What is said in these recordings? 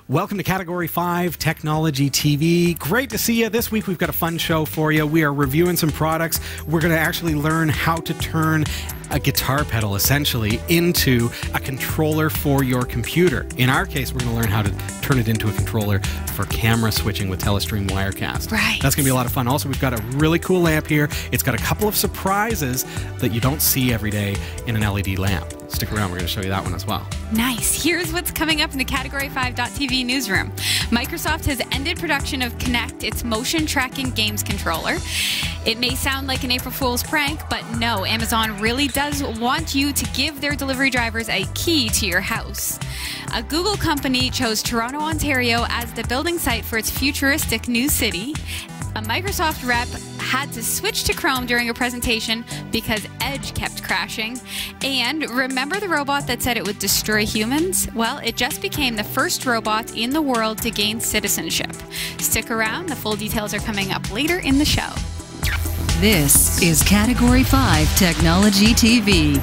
Welcome to Category 5 Technology TV. Great to see you. This week we've got a fun show for you. We are reviewing some products. We're going to actually learn how to turn a guitar pedal, essentially, into a controller for your computer. In our case, we're going to learn how to turn it into a controller for camera switching with Telestream Wirecast. Right. That's going to be a lot of fun. Also, we've got a really cool lamp here. It's got a couple of surprises that you don't see every day in an LED lamp. Stick around, we're going to show you that one as well. Nice. Here's what's coming up in the Category5.tv newsroom. Microsoft has ended production of Kinect, its motion tracking games controller. It may sound like an April Fool's prank, but no, Amazon really does want you to give their delivery drivers a key to your house. A Google company chose Toronto, Ontario as the building site for its futuristic new city. A Microsoft rep had to switch to Chrome during a presentation because Edge kept crashing. And remember the robot that said it would destroy humans? Well, it just became the first robot in the world to gain citizenship. Stick around, the full details are coming up later in the show. This is Category 5 Technology TV.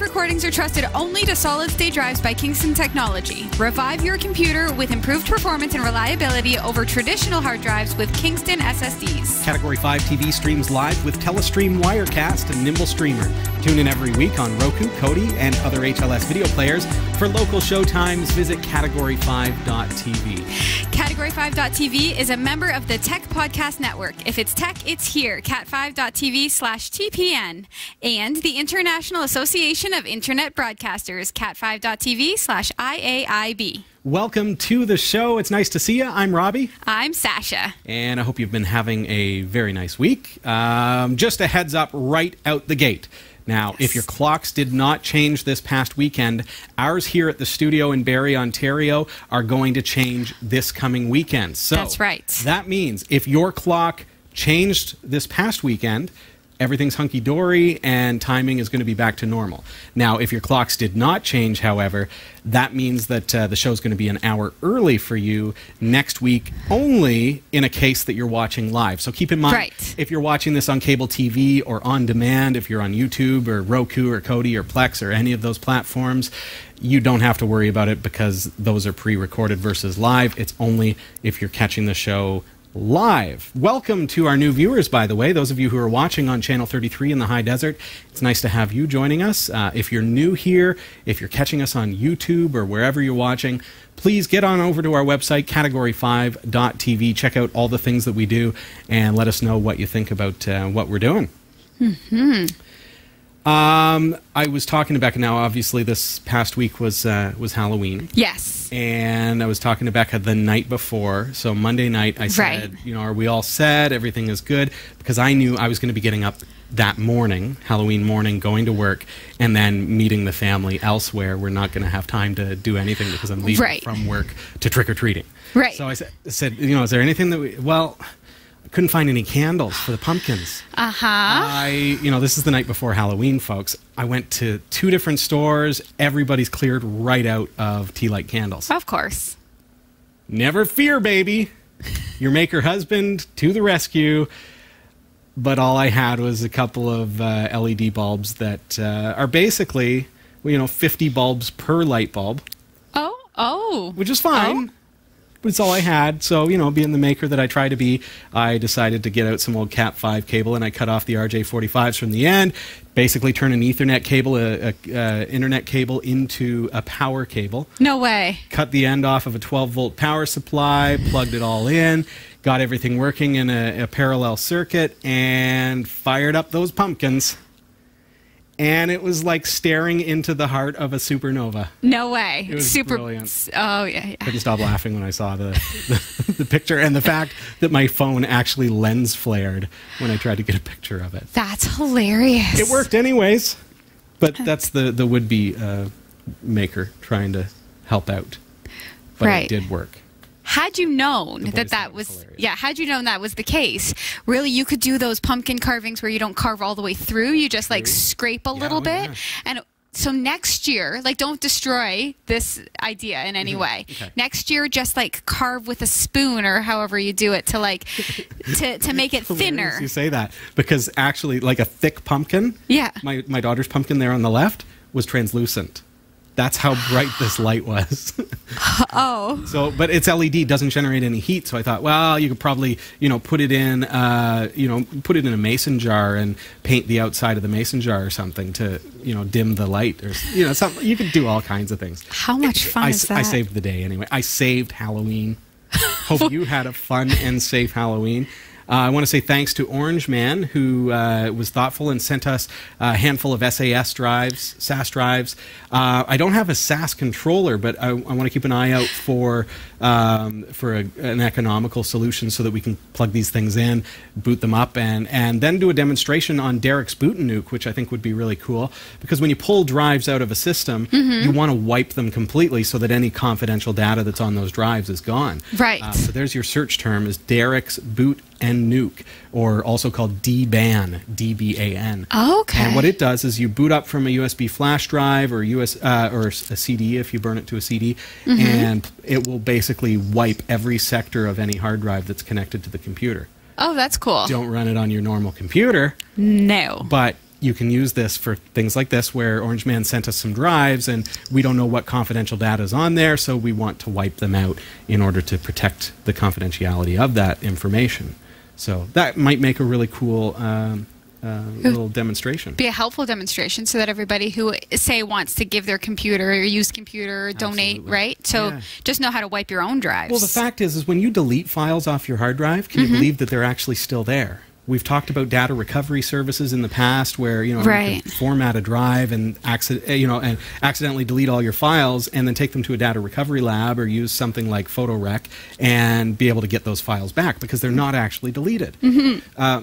Recordings are trusted only to solid-state drives by Kingston Technology. Revive your computer with improved performance and reliability over traditional hard drives with Kingston SSDs. Category 5 TV streams live with Telestream Wirecast and Nimble Streamer. Tune in every week on Roku, Kodi, and other HLS video players. For local showtimes, visit category5.tv. Category5.tv is a member of the Tech Podcast Network. If it's tech, it's here. cat5.tv/TPN. And the International Association of Internet Broadcasters, cat5.tv/IAIB. Welcome to the show. It's nice to see you. I'm Robbie. I'm Sasha. And I hope you've been having a very nice week. Just a heads up right out the gate. Now, Yes. If your clocks did not change this past weekend, ours here at the studio in Barrie, Ontario, are going to change this coming weekend. So That's right. That means if your clock changed this past weekend, everything's hunky-dory and timing is going to be back to normal. Now, if your clocks did not change, however, that means that the show's going to be an hour early for you next week, only in a case that you're watching live. So keep in mind, Right. If you're watching this on cable TV or on demand, if you're on YouTube or Roku or Kodi or Plex or any of those platforms, you don't have to worry about it because those are pre-recorded versus live. It's only if you're catching the show live. Welcome to our new viewers, by the way. Those of you who are watching on Channel 33 in the High Desert, it's nice to have you joining us. If you're new here, if you're catching us on YouTube or wherever you're watching, please get on over to our website, category5.tv. Check out all the things that we do and let us know what you think about what we're doing. Mm-hmm. I was talking to Becca. Now, obviously, this past week was Halloween. Yes. And I was talking to Becca the night before. So Monday night, I said, Right. are we all set? Everything is good? Because I knew I was going to be getting up that morning, Halloween morning, going to work, and then meeting the family elsewhere. We're not going to have time to do anything because I'm leaving Right. from work to trick-or-treating. Right. So I said, is there anything that we... Well... couldn't find any candles for the pumpkins. Uh-huh. This is the night before Halloween, folks. I went to 2 different stores. Everybody's cleared right out of tea light candles. Of course. Never fear, baby. Your maker husband to the rescue. But all I had was a couple of LED bulbs that are basically, 50 bulbs per light bulb. Oh. Which is fine. Oh. It's all I had. So, being the maker that I try to be, I decided to get out some old Cat 5 cable, and I cut off the RJ45s from the end, basically turn an Ethernet cable, a internet cable, into a power cable. No way. Cut the end off of a 12-volt power supply, plugged it all in, got everything working in a parallel circuit, and fired up those pumpkins. And it was like staring into the heart of a supernova. No way. It was Super brilliant. Oh, yeah. Couldn't stop laughing when I saw the picture, and the fact that my phone actually lens flared when I tried to get a picture of it. That's hilarious. It worked anyways, but that's the would-be maker trying to help out. But Right. It did work. Had you known boys thought that it was was, hilarious. had you known that was the case, really you could do those pumpkin carvings where you don't carve all the way through, you just like scrape a little bit, yeah. and So next year, like, don't destroy this idea in any way. Okay. Next year, just like carve with a spoon or however you do it to like to make it thinner. You say that because actually, like a thick pumpkin. Yeah. My daughter's pumpkin there on the left was translucent. That's how bright this light was. Oh. So, but it's LED, doesn't generate any heat. So I thought, well, you could probably, put it in, put it in a mason jar and paint the outside of the mason jar or something to, dim the light or, something. You could do all kinds of things. How much fun is that? I saved the day anyway. I saved Halloween. Hope you had a fun and safe Halloween. I want to say thanks to Orange Man, who was thoughtful and sent us a handful of SAS drives, I don't have a SAS controller, but I want to keep an eye out for an economical solution so that we can plug these things in, boot them up, and then do a demonstration on Derek's Boot and Nuke, which I think would be really cool. Because when you pull drives out of a system, you want to wipe them completely so that any confidential data that's on those drives is gone. Right. So there's your search term, is Derek's Boot and Nuke, or also called DBAN, D-B-A-N. Oh, okay. And what it does is you boot up from a USB flash drive or or a CD if you burn it to a CD, and it will basically wipe every sector of any hard drive that's connected to the computer. Oh, that's cool. Don't run it on your normal computer. No. But you can use this for things like this, where Orange Man sent us some drives and we don't know what confidential data is on there, so we want to wipe them out in order to protect the confidentiality of that information. So that might make a really cool little demonstration. Be a helpful demonstration so that everybody who, say, wants to give their computer or use computer or donate, right? So just know how to wipe your own drives. Well, the fact is when you delete files off your hard drive, can you believe that they're actually still there? We've talked about data recovery services in the past, where you can format a drive and accidentally delete all your files, and then take them to a data recovery lab or use something like PhotoRec and be able to get those files back because they're not actually deleted.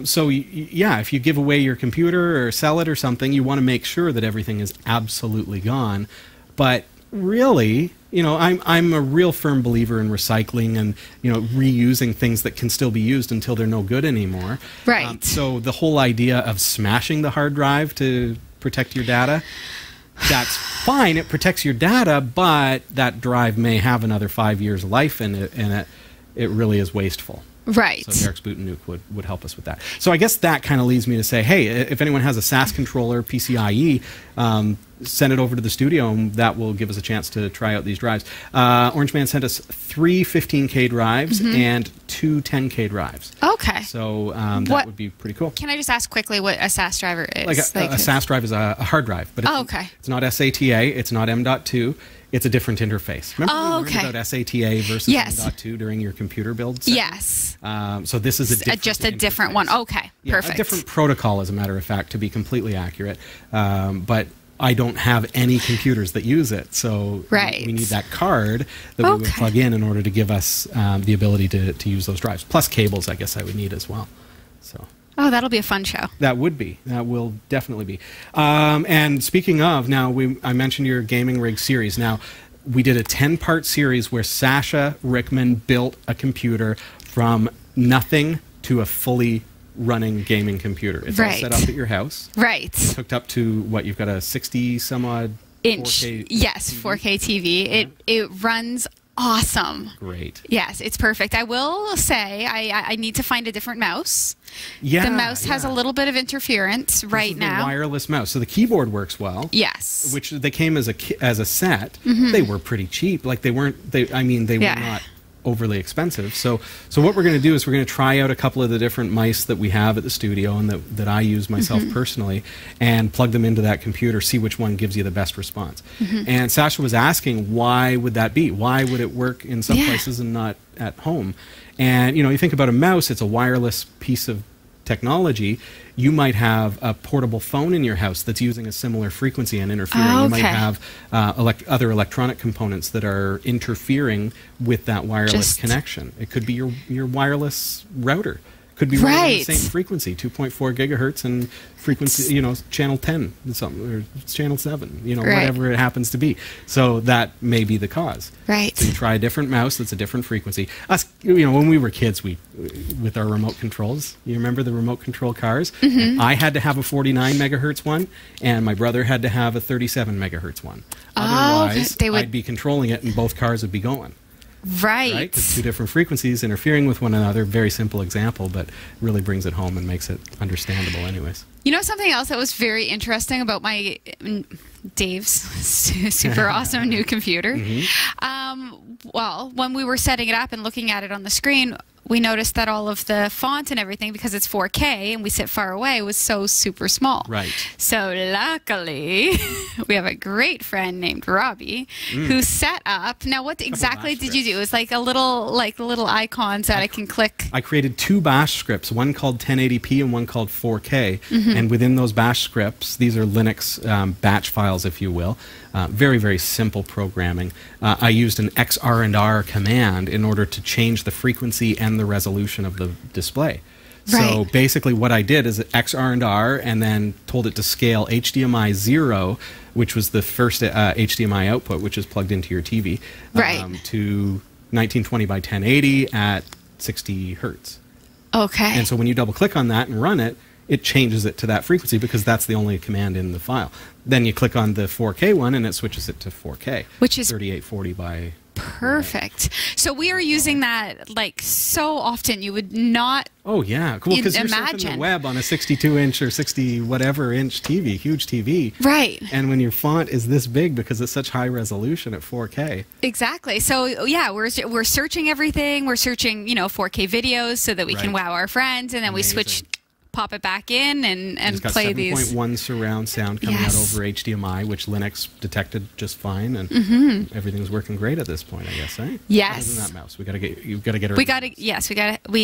So if you give away your computer or sell it or something, you want to make sure that everything is absolutely gone. But really, I'm a real firm believer in recycling and, reusing things that can still be used until they're no good anymore. Right. So the whole idea of smashing the hard drive to protect your data, that's fine. It protects your data, but that drive may have another 5 years life in it, and it really is wasteful. Right. So Derek's Boot and Nuke would help us with that. So I guess that kind of leads me to say, hey, if anyone has a SAS controller, PCIe, send it over to the studio, and that will give us a chance to try out these drives. Orange Man sent us 3 15K drives and 2 10K drives. Okay. So that would be pretty cool. Can I just ask quickly what a SAS driver is? Like a SAS drive is a hard drive, but it's not SATA, it's not M.2. It's a different interface. Remember we learned about SATA versus M.2 during your computer build set? Yes. So this is just a different one. Okay, perfect. A different protocol, as a matter of fact, to be completely accurate. But I don't have any computers that use it, so we need that card that we would plug in order to give us the ability to use those drives. Plus cables, I guess I would need as well. So. Oh, that'll be a fun show. That would be. That will definitely be. And speaking of, now I mentioned your gaming rig series. Now, we did a 10-part series where Sasha Rickman built a computer from nothing to a fully running gaming computer. It's all set up at your house. Right. It's hooked up to what, you've got a 60-some-odd inch 4K yes, TV? 4K TV. It runs awesome. Great. Yes, it's perfect. I will say I need to find a different mouse. Yeah, the mouse has a little bit of interference right now. The wireless mouse. So the keyboard works well. Yes. Which they came as a set. They were pretty cheap. Like they were not overly expensive. So what we're going to do is we're going to try out a couple of the different mice that we have at the studio and that I use myself personally, and plug them into that computer, see which one gives you the best response. And Sasha was asking, why would that be? Why would it work in some places and not at home? And you think about a mouse, it's a wireless piece of technology. You might have a portable phone in your house that's using a similar frequency and interfering. You might have other electronic components that are interfering with that wireless connection. It could be your wireless router. could be running on the Right. same frequency, 2.4 gigahertz, and frequency, channel 10 or something, or channel 7, Right. whatever it happens to be. So that may be the cause. Right. So you try a different mouse that's a different frequency. Us, when we were kids, with our remote controls, you remember the remote control cars? Mm-hmm. I had to have a 49 megahertz one, and my brother had to have a 37 megahertz one. Otherwise, they would- I'd be controlling it, and both cars would be going. Right. Right? 'Cause two different frequencies interfering with one another. Very simple example, but really brings it home and makes it understandable anyways. You know something else that was very interesting about my Dave's super awesome new computer? Well, when we were setting it up and looking at it on the screen, we noticed that all of the font and everything, because it's 4K and we sit far away, was so super small. Right. So luckily, we have a great friend named Robbie who set up. Now, what exactly did you do? It was like little icons that I can click. I created two bash scripts, one called 1080p and one called 4K. And within those bash scripts, these are Linux batch files, if you will. Very, very simple programming. I used an XR&R command in order to change the frequency and the resolution of the display. So Right. basically what I did is XR&R and then told it to scale HDMI 0, which was the first HDMI output, which is plugged into your TV, Right. to 1920 by 1080 at 60 hertz. Okay. And so when you double click on that and run it, it changes it to that frequency because that's the only command in the file. Then you click on the 4K one and it switches it to 4K, Which is 3840 by... perfect. So we are using that like so often. You would not. Oh yeah, cool. Because you're surfing Imagine. the web on a 62-inch or 60 whatever inch TV, huge TV. Right. And when your font is this big because it's such high resolution at 4K. Exactly. So yeah, we're searching everything. We're searching 4K videos so that we can Right. wow our friends, and then we switch, pop it back in, and It's got play these. 7.1 surround sound coming Yes. out over HDMI, which Linux detected just fine, and everything's working great at this point, I guess, eh? Yes. Other than that mouse, you've got to get her. We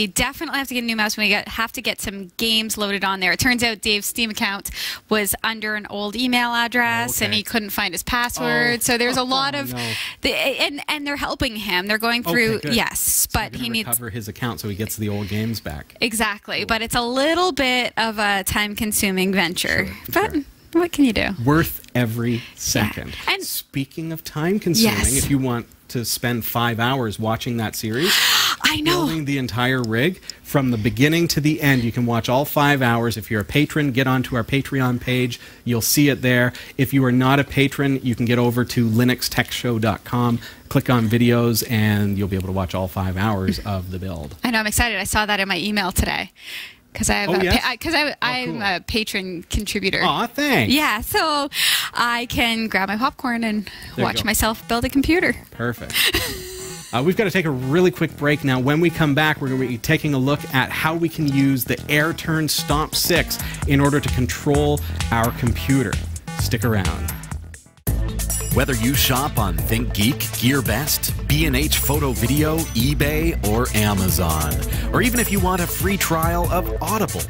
definitely have to get a new mouse. Have to get some games loaded on there. It turns out Dave's Steam account was under an old email address, and okay. he couldn't find his password. So there's a lot of, no. and they're helping him. They're going through, Okay, good. yes, So but we're he gonna needs. recover his account so he gets the old games back. Exactly, but it's a little bit of a time-consuming venture. Sure, But sure. what can you do? Worth every second. And- speaking of time consuming, Yes. if you want to spend 5 hours watching that series, I know. building the entire rig from the beginning to the end, you can watch all 5 hours. If you're a patron, get onto our Patreon page. You'll see it there. If you are not a patron, you can get over to linuxtechshow.com, click on videos, and you'll be able to watch all 5 hours of the build. I know. I'm excited. I saw that in my email today because I'm cool. a patron contributor. Aw, thanks. Yeah, so I can grab my popcorn and There you watch go. myself build a computer. Perfect. We've got to take a really quick break now. When we come back, we're going to be taking a look at how we can use the AirTurn Stomp 6 in order to control our computer. Stick around. Whether you shop on ThinkGeek, GearBest, B&H Photo Video, eBay, or Amazon, or even if you want a free trial of Audible,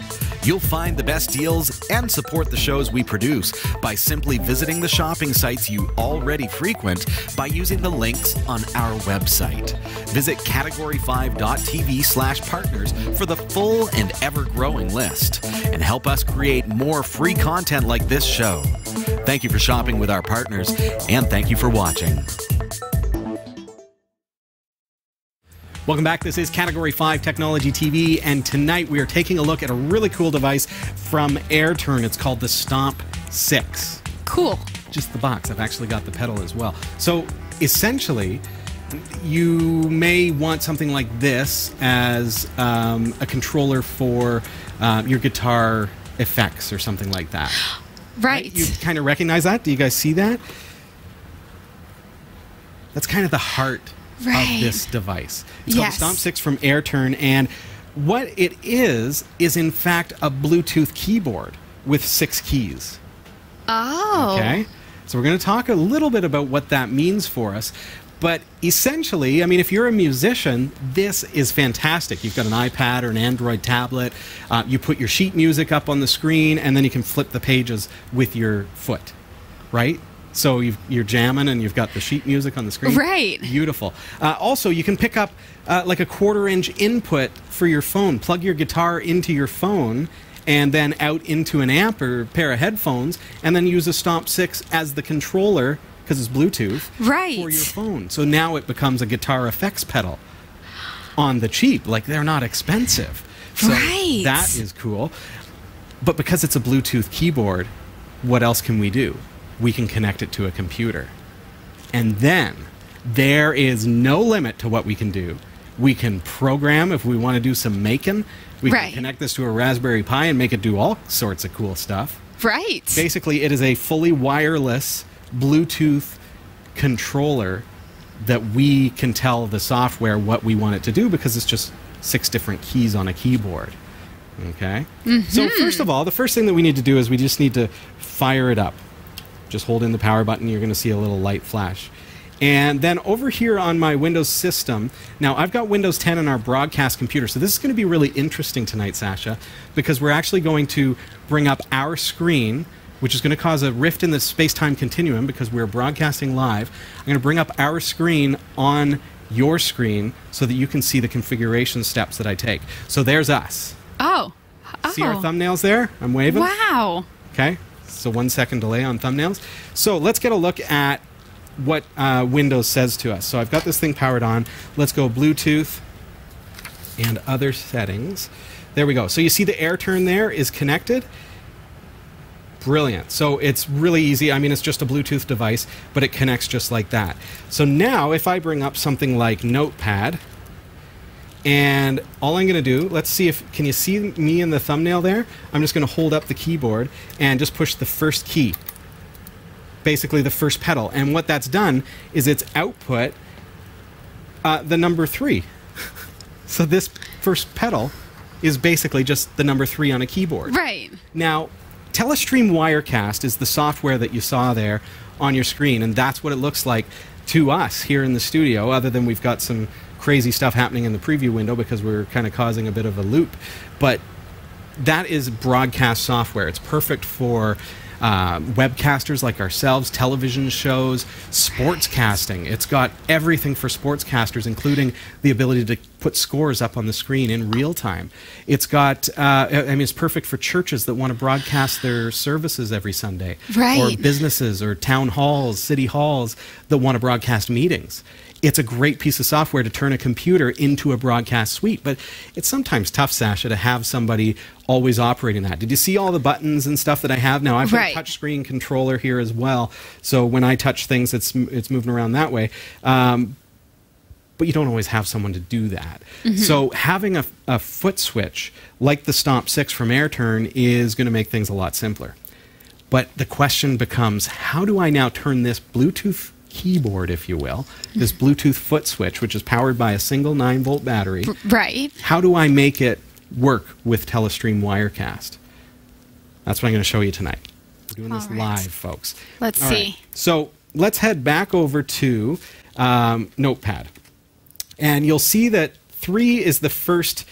you'll find the best deals and support the shows we produce by simply visiting the shopping sites you already frequent by using the links on our website. Visit category5.tv/partners for the full and ever-growing list and help us create more free content like this show. Thank you for shopping with our partners, and thank you for watching. Welcome back. This is Category 5 Technology TV, and tonight we are taking a look at a really cool device from AirTurn. It's called the Stomp 6. Cool. Just the box. I've actually got the pedal as well. So essentially, you may want something like this as a controller for your guitar effects or something like that. Right. You kind of recognize that? Do you guys see that? That's kind of the heart Right. of this device. It's called the Yes. Stomp 6 from AirTurn, and what it is in fact a Bluetooth keyboard with 6 keys. Oh. Okay? So we're going to talk a little bit about what that means for us. But essentially, I mean, if you're a musician, this is fantastic. You've got an iPad or an Android tablet. You put your sheet music up on the screen, and then you can flip the pages with your foot, right? So you're jamming and you've got the sheet music on the screen. Right. Beautiful. Also, you can pick up like a 1/4-inch input for your phone. Plug your guitar into your phone and then out into an amp or pair of headphones, and then use a Stomp 6 as the controller, because it's Bluetooth, right, for your phone. So now it becomes a guitar effects pedal on the cheap. Like, they're not expensive. So right. That is cool. But because it's a Bluetooth keyboard, what else can we do? We can connect it to a computer. And then there is no limit to what we can do. We can program if we want to do some making. We right. can connect this to a Raspberry Pi and make it do all sorts of cool stuff. Right. Basically, it is a fully wireless Bluetooth controller that we can tell the software what we want it to do, because it's just 6 different keys on a keyboard. Okay? Mm-hmm. So first of all, the first thing that we need to do is we just need to fire it up. Just hold in the power button. You're going to see a little light flash. And then over here on my Windows system, now I've got Windows 10 on our broadcast computer, so this is going to be really interesting tonight, Sasha, because we're actually going to bring up our screen, which is going to cause a rift in the space-time continuum because we're broadcasting live. I'm going to bring up our screen on your screen so that you can see the configuration steps that I take. So there's us. Oh. See our thumbnails there? I'm waving. Wow. Okay, so 1 second delay on thumbnails. So let's get a look at what Windows says to us. So I've got this thing powered on. Let's go Bluetooth and other settings. There we go. So you see the air turn there is connected. Brilliant. So it's really easy. I mean, it's just a Bluetooth device, but it connects just like that. So now if I bring up something like Notepad, and all I'm going to do, let's see if, can you see me in the thumbnail there? I'm just going to hold up the keyboard and just push the first key. Basically the first pedal, and what that's done is it's output the number 3. So this first pedal is basically just the number 3 on a keyboard. Right. Now, Telestream Wirecast is the software that you saw there on your screen, and that's what it looks like to us here in the studio, other than we've got some crazy stuff happening in the preview window because we're kind of causing a bit of a loop. But that is broadcast software. It's perfect for webcasters like ourselves, television shows, sportscasting. It's got everything for sportscasters, including the ability to put scores up on the screen in real time. It's got, I mean, it's perfect for churches that want to broadcast their services every Sunday. Right. Or businesses or town halls, city halls that want to broadcast meetings. It's a great piece of software to turn a computer into a broadcast suite, but it's sometimes tough, Sasha, to have somebody always operating that. Did you see all the buttons and stuff that I have now? I've got a touchscreen controller here as well, so when I touch things, it's moving around that way. But you don't always have someone to do that. Mm-hmm. So having a foot switch like the Stomp 6 from AirTurn is going to make things a lot simpler. But the question becomes, how do I now turn this Bluetooth keyboard, if you will, this Bluetooth foot switch, which is powered by a single 9-volt battery. Right. How do I make it work with Telestream Wirecast? That's what I'm going to show you tonight. We're doing this live, folks. Let's see. Right. So let's head back over to Notepad. And you'll see that 3 is the first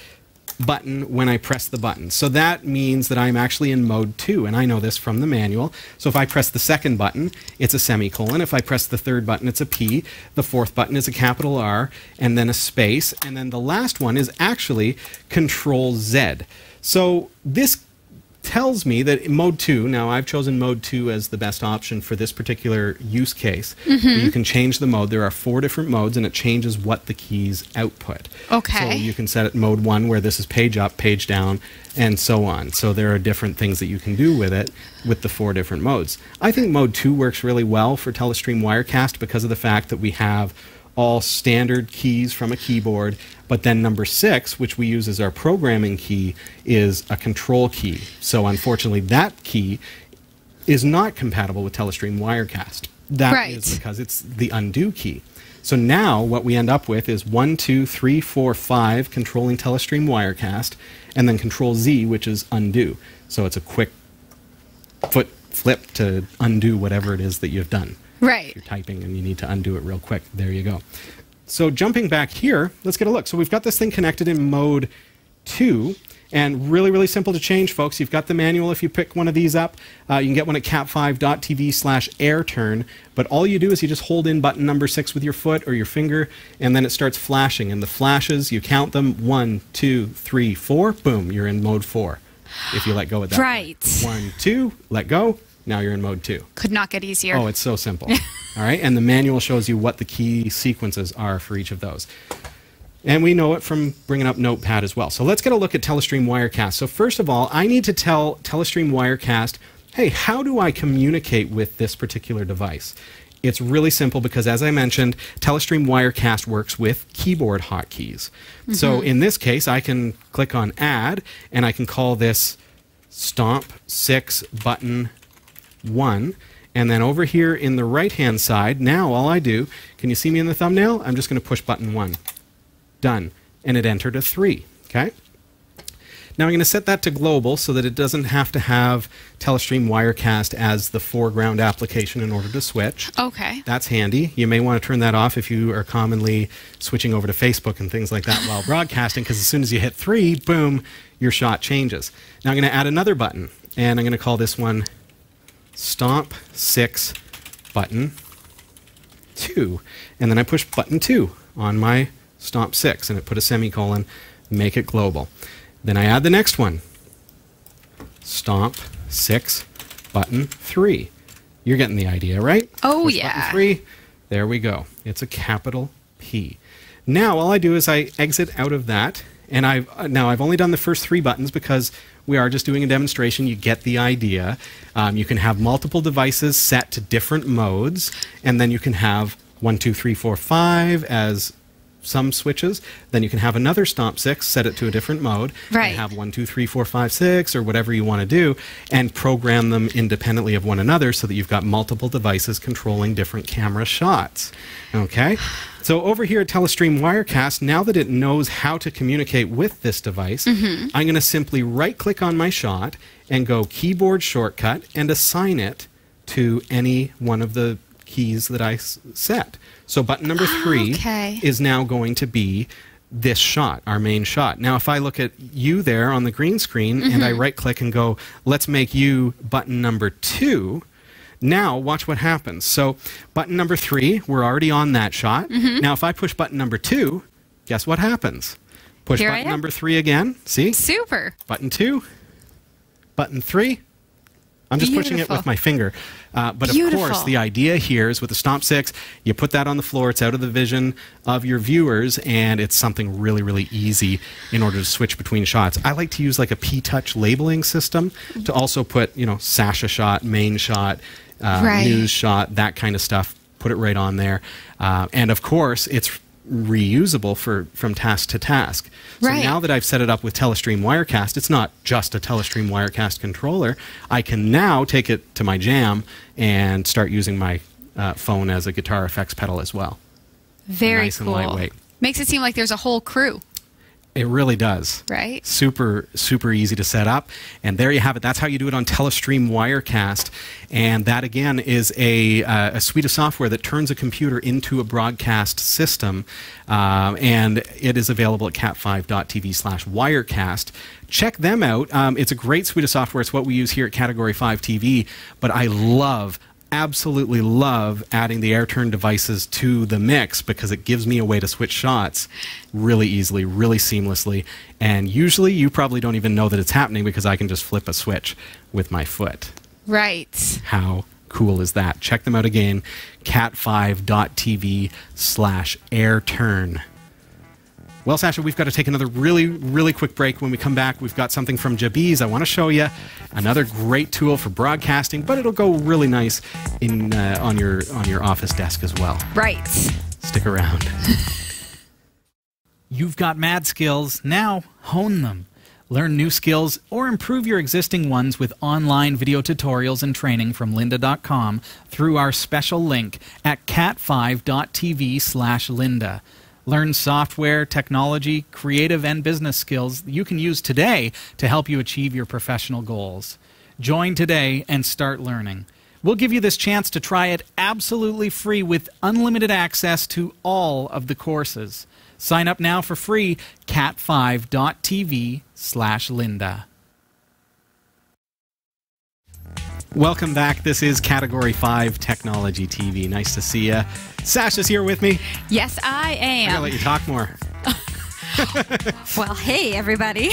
button when I press the button. So that means that I'm actually in mode 2, and I know this from the manual. So if I press the second button, it's a semicolon. If I press the third button, it's a P. The fourth button is a capital R, and then a space. And then the last one is actually Control Z. So this tells me that in mode 2, now I've chosen mode 2 as the best option for this particular use case. Mm-hmm. You can change the mode. There are 4 different modes, and it changes what the keys output. Okay. So you can set it mode 1, where this is page up, page down, and so on. So there are different things that you can do with it with the 4 different modes. I think mode 2 works really well for Telestream Wirecast because of the fact that we have all standard keys from a keyboard, but then number 6, which we use as our programming key, is a control key. So unfortunately, that key is not compatible with Telestream Wirecast. That is because it's the undo key. So now what we end up with is 1, 2, 3, 4, 5 controlling Telestream Wirecast, and then Control Z, which is undo. So it's a quick foot flip to undo whatever it is that you've done. Right. If you're typing and you need to undo it real quick. There you go. So jumping back here, let's get a look. So we've got this thing connected in mode 2, And really, really simple to change, folks. You've got the manual if you pick one of these up. You can get one at cat5.tv/airturn. But all you do is you just hold in button number 6 with your foot or your finger, and then it starts flashing. And the flashes, you count them, 1, 2, 3, 4. Boom, you're in mode 4. If you let go of that. Right. 1, 2, let go. Now you're in mode 2. Could not get easier. Oh, it's so simple. All right, and the manual shows you what the key sequences are for each of those. And we know it from bringing up Notepad as well. So let's get a look at Telestream Wirecast. So first of all, I need to tell Telestream Wirecast, hey, how do I communicate with this particular device? It's really simple because, as I mentioned, Telestream Wirecast works with keyboard hotkeys. So in this case, I can click on Add, and I can call this Stomp 6 Button 1. And then over here in the right-hand side, now all I do, can you see me in the thumbnail? I'm just going to push button 1. Done. And it entered a 3. Okay? Now I'm going to set that to global so that it doesn't have to have Telestream Wirecast as the foreground application in order to switch. Okay. That's handy. You may want to turn that off if you are commonly switching over to Facebook and things like that while broadcasting, because as soon as you hit 3, boom, your shot changes. Now I'm going to add another button, and I'm going to call this one Stomp 6 Button 2. And then I push button 2 on my Stomp 6, and it put a semicolon, make it global. Then I add the next one, Stomp 6 Button 3. You're getting the idea, right? Oh, push yeah. Button 3. There we go. It's a capital P. Now all I do is I exit out of that, and I've only done the first 3 buttons because we are just doing a demonstration. You get the idea. You can have multiple devices set to different modes, and then you can have 1, 2, 3, 4, 5 as some switches. Then you can have another Stomp 6, set it to a different mode, right, and have 1, 2, 3, 4, 5, 6, or whatever you want to do, and program them independently of one another so that you've got multiple devices controlling different camera shots. Okay? So over here at Telestream Wirecast, now that it knows how to communicate with this device, I'm going to simply right-click on my shot and go keyboard shortcut and assign it to any one of the keys that I set. So button number 3 is now going to be this shot, our main shot. Now, if I look at you there on the green screen and I right-click and go, let's make you button number 2, now watch what happens. So button number 3, we're already on that shot. Now, if I push button number 2, guess what happens? Push button number 3 again. See? Super. Button 2, button 3. I'm just pushing it with my finger. But of course, the idea here is with the Stomp 6, you put that on the floor, it's out of the vision of your viewers, and it's something really, really easy in order to switch between shots. I like to use like a P-Touch labeling system to also put, you know, Sasha shot, main shot, news shot, that kind of stuff. Put it right on there. And of course, it's reusable from task to task. So now that I've set it up with Telestream Wirecast, it's not just a Telestream Wirecast controller. I can now take it to my jam and start using my phone as a guitar effects pedal as well. Very nice cool. and lightweight. Makes it seem like there's a whole crew. It really does. Right? Super, super easy to set up. And there you have it. That's how you do it on Telestream Wirecast. And that, again, is a suite of software that turns a computer into a broadcast system. And it is available at cat5.tv/Wirecast. Check them out. It's a great suite of software. It's what we use here at Category 5 TV. But I absolutely love adding the AirTurn devices to the mix because it gives me a way to switch shots really easily, really seamlessly. And usually you probably don't even know that it's happening because I can just flip a switch with my foot. Right. How cool is that? Check them out again, cat5.tv/AirTurn. Well, Sasha, we've got to take another really, really quick break. When we come back, we've got something from Jabees. I want to show you another great tool for broadcasting, but it'll go really nice on your office desk as well. Right. Stick around. You've got mad skills. Now hone them. Learn new skills or improve your existing ones with online video tutorials and training from lynda.com through our special link at cat5.tv/Lynda. Learn software, technology, creative, and business skills you can use today to help you achieve your professional goals. Join today and start learning. We'll give you this chance to try it absolutely free with unlimited access to all of the courses. Sign up now for free, cat5.tv/Linda. Welcome back. This is Category 5 Technology TV. Nice to see you. Sasha's here with me. Yes, I am. I'm going to let you talk more. Well, hey, everybody.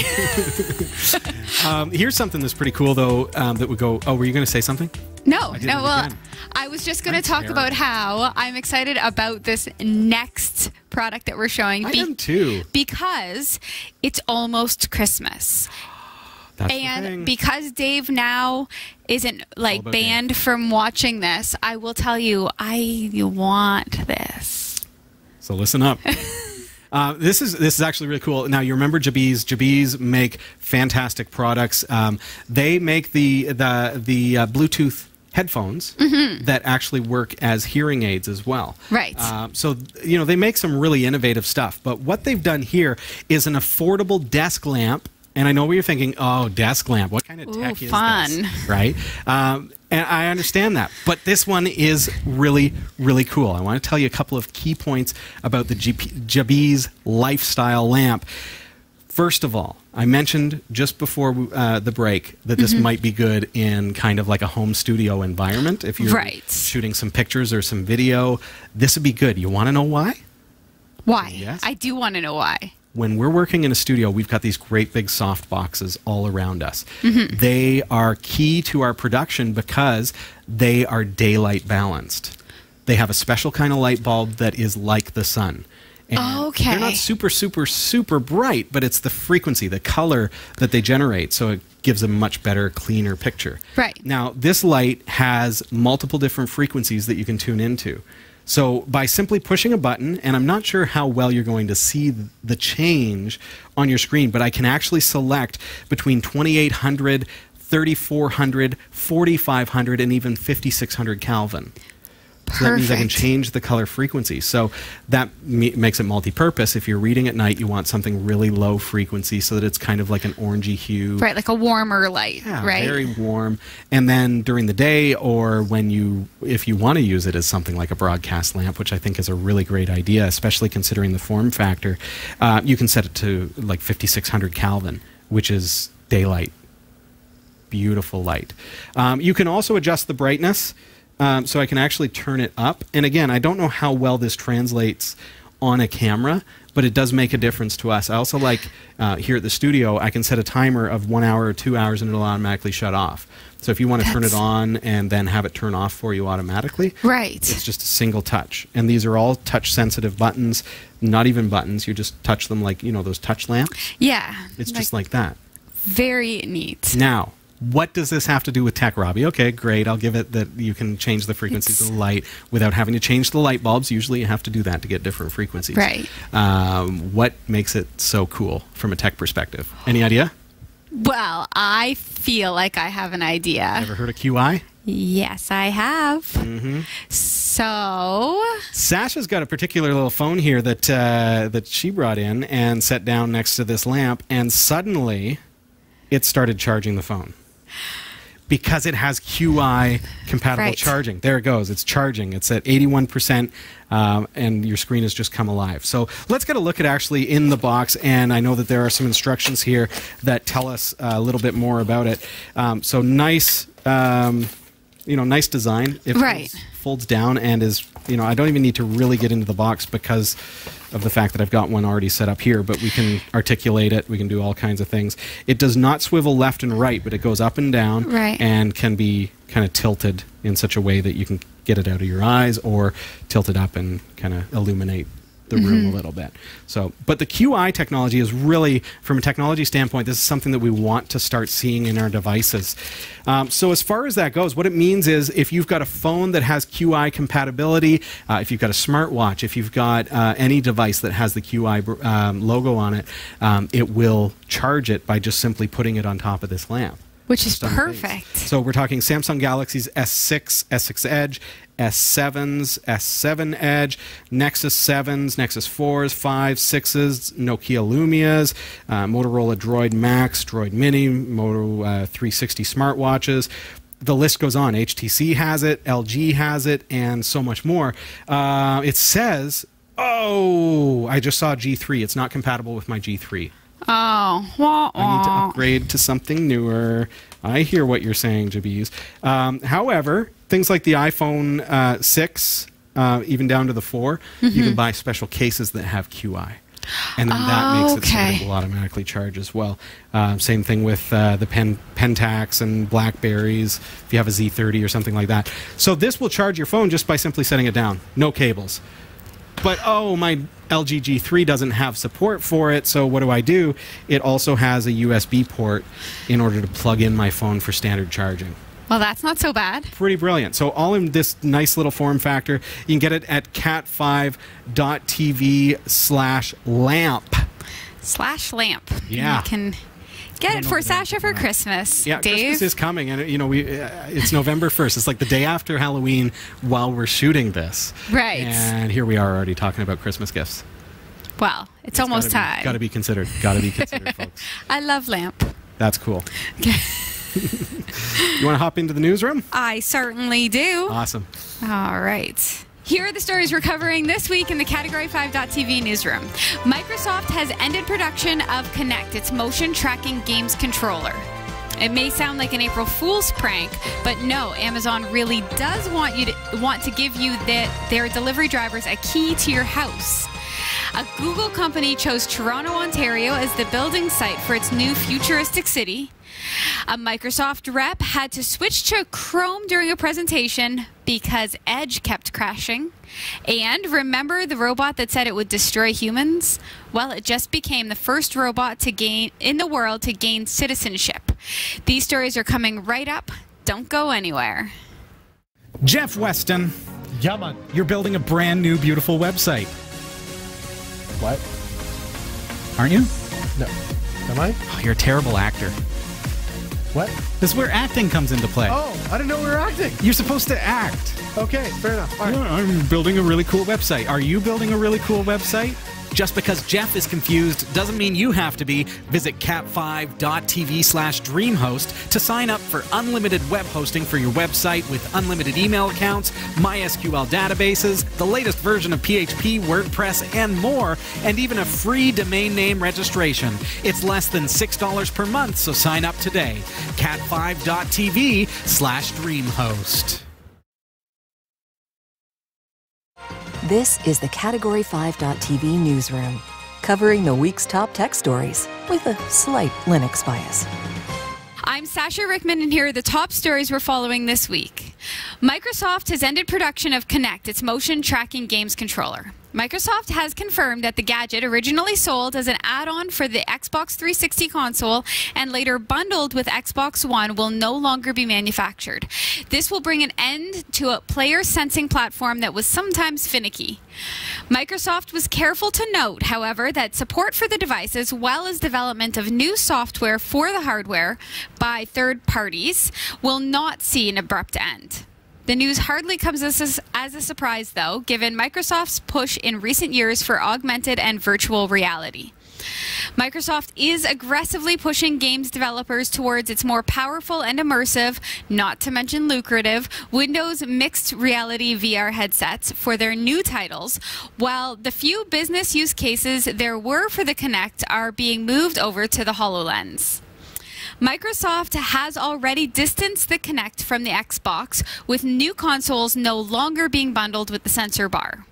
Here's something that's pretty cool, though, that would go... Oh, were you going to say something? No, did it well, again. I was just going to That's talk terrible. about how I'm excited about this next product that we're showing. I am too. Because it's almost Christmas. That's the And thing. because Dave now isn't like about banned from watching this, I will tell you, I want this. So listen up. This is actually really cool. Now, you remember Jabees. Jabees make fantastic products. They make the Bluetooth headphones that actually work as hearing aids as well. Right. So, they make some really innovative stuff. But what they've done here is an affordable desk lamp. And I know what you're thinking, oh, desk lamp. What kind of tech is fun. this? Right? And I understand that. But this one is really, really cool. I want to tell you a couple of key points about the Jabees lifestyle lamp. First of all, I mentioned just before the break that this might be good in kind of like a home studio environment. If you're Right. shooting some pictures or some video, this would be good. You want to know why? Why? Yes. I do want to know why. When we're working in a studio, we've got these great big soft boxes all around us. They are key to our production because they are daylight balanced. They have a special kind of light bulb that is like the sun. And Okay. they're not super, super, super bright, but it's the frequency, the color that they generate, so it gives a much better, cleaner picture. Right. Now, this light has multiple different frequencies that you can tune into. So by simply pushing a button, and I'm not sure how well you're going to see the change on your screen, but I can actually select between 2800, 3400, 4500, and even 5600 Kelvin. So that means I can Perfect. change the color frequency. So that makes it multi-purpose. If you're reading at night, you want something really low frequency so that it's kind of like an orangey hue. Right, like a warmer light, Yeah, right? very warm. And then during the day, or if you want to use it as something like a broadcast lamp, which I think is a really great idea, especially considering the form factor, you can set it to like 5600 Kelvin, which is daylight. Beautiful light. You can also adjust the brightness. So I can actually turn it up. And again, I don't know how well this translates on a camera, but it does make a difference to us. I also like here at the studio, I can set a timer of 1 hour or 2 hours and it'll automatically shut off. So if you want to turn it on and then have it turn off for you automatically, Right. it's just a single touch. And these are all touch sensitive buttons, not even buttons. You just touch them like, those touch lamps. Yeah. It's just like that. Very neat. Now, what does this have to do with tech, Robbie? Okay, great. I'll give it that you can change the frequencies of the light without having to change the light bulbs. Usually you have to do that to get different frequencies. Right. What makes it so cool from a tech perspective? Any idea? Well, I feel like I have an idea. Ever heard of QI? Yes, I have. So, Sasha's got a particular little phone here that she brought in and set down next to this lamp, and suddenly it started charging the phone. Because it has QI compatible Right. charging. There it goes. It's charging. It's at 81%, and your screen has just come alive. So let's get a look at actually in the box, and I know that there are some instructions here that tell us a little bit more about it. So nice, nice design. It Right. folds down and is, I don't even need to really get into the box because of the fact that I've got one already set up here, but we can articulate it. We can do all kinds of things. It does not swivel left and right, but it goes up and down Right. and can be kind of tilted in such a way that you can get it out of your eyes or tilt it up and kind of illuminate the room a little bit. So, but the QI technology is really, from a technology standpoint, this is something that we want to start seeing in our devices. So as far as that goes, what it means is if you've got a phone that has QI compatibility, if you've got a smartwatch, if you've got any device that has the QI logo on it, it will charge it by just simply putting it on top of this lamp. which is Just on the base. perfect. So we're talking Samsung Galaxy's S6, S6 Edge, S7s, S7 Edge, Nexus 7s, Nexus 4s, 5s, 6s, Nokia Lumias, Motorola Droid Max, Droid Mini, Moto 360 smartwatches. The list goes on. HTC has it, LG has it, and so much more. It says Oh, I just saw G3. It's not compatible with my G3. Oh, wah, I need to wah. upgrade to something newer. I hear what you're saying, Jabees. However, things like the iPhone 6, even down to the 4, you can buy special cases that have QI. And then that makes it so that it will automatically charge as well. Same thing with the Pentax and Blackberries, if you have a Z30 or something like that. So this will charge your phone just by simply setting it down. No cables. But, oh, my LG G3 doesn't have support for it, so what do? It also has a USB port in order to plug in my phone for standard charging. Well, that's not so bad. Pretty brilliant. So all in this nice little form factor. You can get it at cat5.tv/lamp. /lamp. Yeah. You can get it for Sasha for Christmas. Yeah, Dave. Christmas is coming, and it's November 1st. It's like the day after Halloween while we're shooting this. Right. And here we are already talking about Christmas gifts. Well, it's almost time. Got to be considered. Got to be considered, folks. I love lamp. That's cool. Okay. You want to hop into the newsroom? I certainly do. Awesome. All right. Here are the stories we're covering this week in the Category 5.tv newsroom. Microsoft has ended production of Kinect, its motion tracking games controller. It may sound like an April Fool's prank, but no, Amazon really does want to give you their delivery drivers a key to your house. A Google company chose Toronto, Ontario as the building site for its new futuristic city. A Microsoft rep had to switch to Chrome during a presentation because Edge kept crashing. And remember the robot that said it would destroy humans? Well, it just became the first robot in the world to gain citizenship. These stories are coming right up. Don't go anywhere. Jeff Weston, Yeah, man. you're building a brand new, beautiful website, What? aren't you? No. Am I? Oh, you're a terrible actor. What? This is where acting comes into play. Oh, I didn't know we were acting. You're supposed to act. Okay, fair enough. All right. Yeah, I'm building a really cool website. Are you building a really cool website? Just because Jeff is confused doesn't mean you have to be. Visit cat5.tv/dreamhost to sign up for unlimited web hosting for your website with unlimited email accounts, MySQL databases, the latest version of PHP, WordPress, and more, and even a free domain name registration. It's less than $6 per month, so sign up today. cat5.tv/dreamhost. This is the Category 5.tv newsroom, covering the week's top tech stories with a slight Linux bias. I'm Sasha Rickman, and here are the top stories we're following this week. Microsoft has ended production of Kinect, its motion tracking games controller. Microsoft has confirmed that the gadget, originally sold as an add-on for the Xbox 360 console and later bundled with Xbox One, will no longer be manufactured. This will bring an end to a player sensing platform that was sometimes finicky. Microsoft was careful to note, however, that support for the device, as well as development of new software for the hardware by third parties, will not see an abrupt end. The news hardly comes as a surprise, though, given Microsoft's push in recent years for augmented and virtual reality. Microsoft is aggressively pushing games developers towards its more powerful and immersive, not to mention lucrative, Windows mixed reality VR headsets for their new titles, while the few business use cases there were for the Kinect are being moved over to the HoloLens. Microsoft has already distanced the Kinect from the Xbox, with new consoles no longer being bundled with the sensor bar.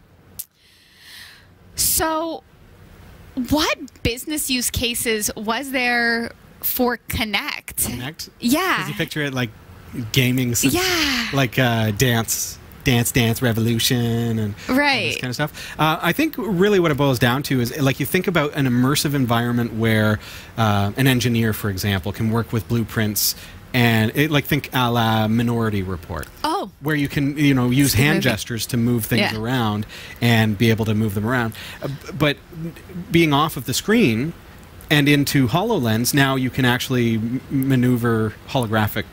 So, what business use cases was there for Kinect? Kinect? Yeah. Because you picture it like gaming, Yeah. like Dance Revolution and Right. this kind of stuff. I think really what it boils down to is, like, you think about an immersive environment where an engineer, for example, can work with blueprints and think a la Minority Report. Oh. Where you can, use hand movie. gestures to move things Yeah. around and be able to move them around. But being off of the screen and into HoloLens, now you can actually maneuver holographic